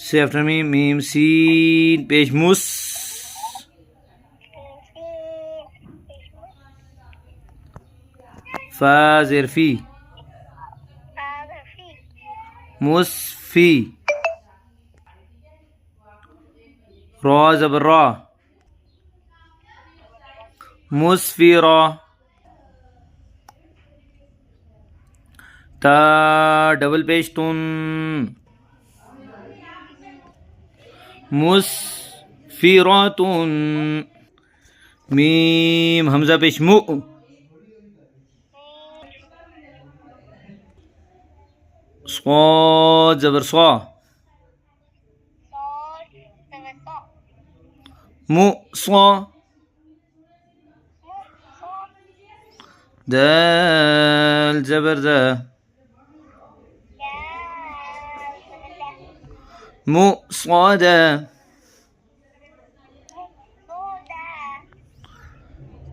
Say after me. Mim sin pesh mus. Fa zir fi. Musfi. Ra زبر را. مسفرة. تا دبل پیش تون. مسفرة. ميم همزة پیش مو. صاد زبر صا. مو صا. دال زبر دا. مو صادا.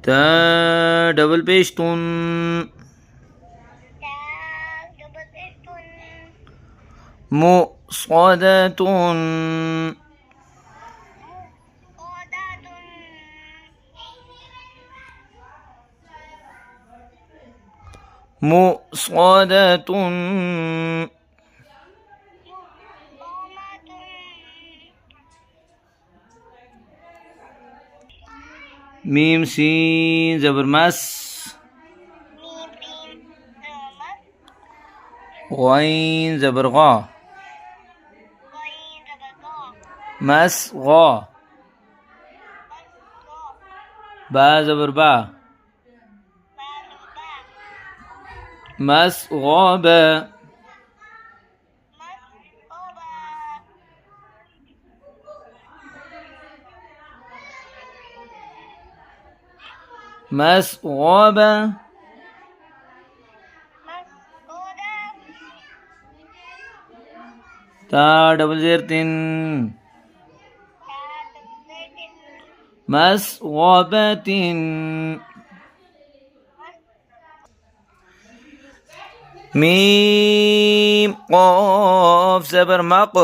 تا دبل پیش تون. مو صادة. مصادة. ميم سين زبر مس. غين زبر غا. مس غا. با زبر با. مس غابة. مس غابة. تا دبل زير تن. مس غابة. ميم قاف زبر مق.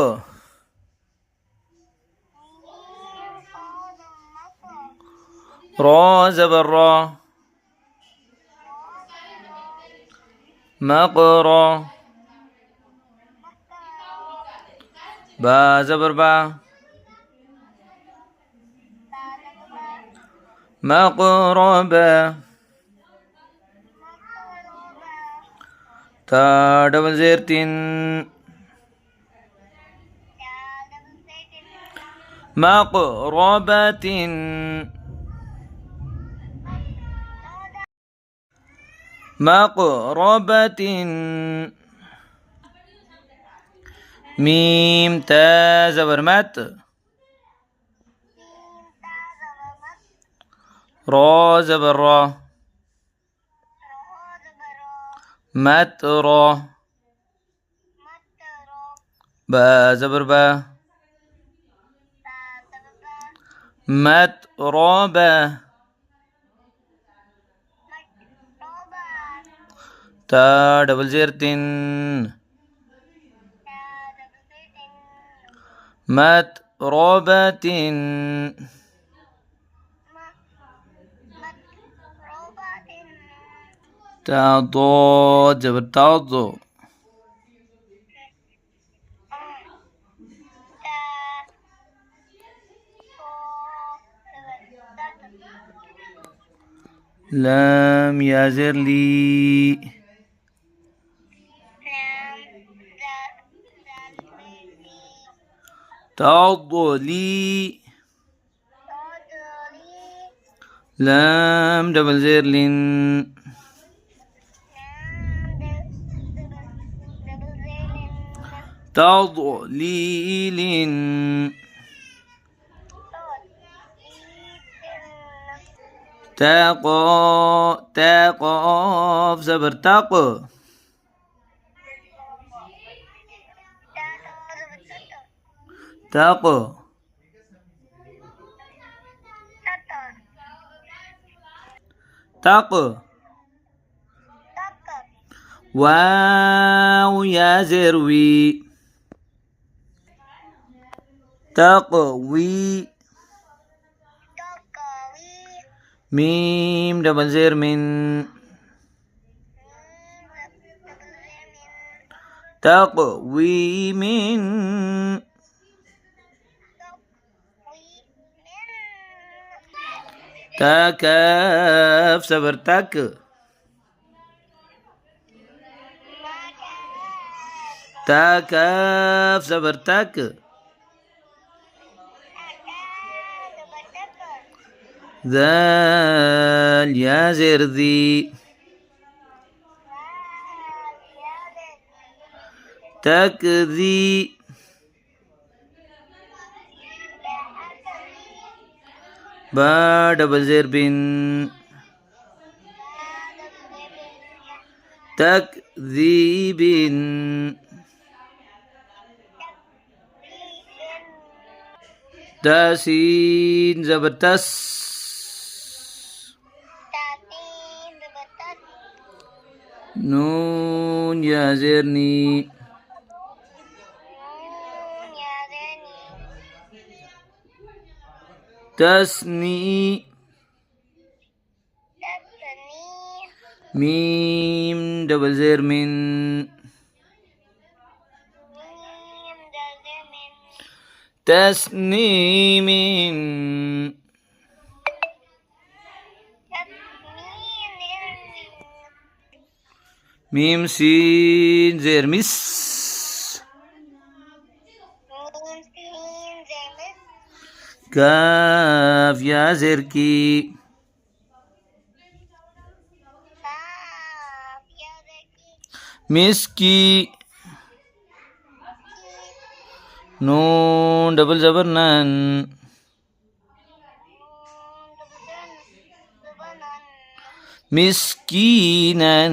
را زبر را. مقرا. با زبر با. مقربا. تا دبل زير تن. مقربة. مقربة. ميم تا زبر مت. را زبر را. مت را. با زبر با. مت را با. تا دبل زير تن. مت رابة. تا ضاد زبر تاضو. لام يا زر لي. تضلي. لام دبل زير لين. تضليل. تقاف زبر تق. تق. تق. واو يا زروي. تقوي تقوي ميم دبل زير من تقوي من تا كاف صبر تك تا كاف صبر تك ذال يا زر ذي تكذي با دبل زير بن تكذيب تاسين زبر تس نون يا زرني تسني ميم دبل زير من تسنيم ميم سين زير مس كاف يا زركي مسكي نون دبل زبر نن مسكينا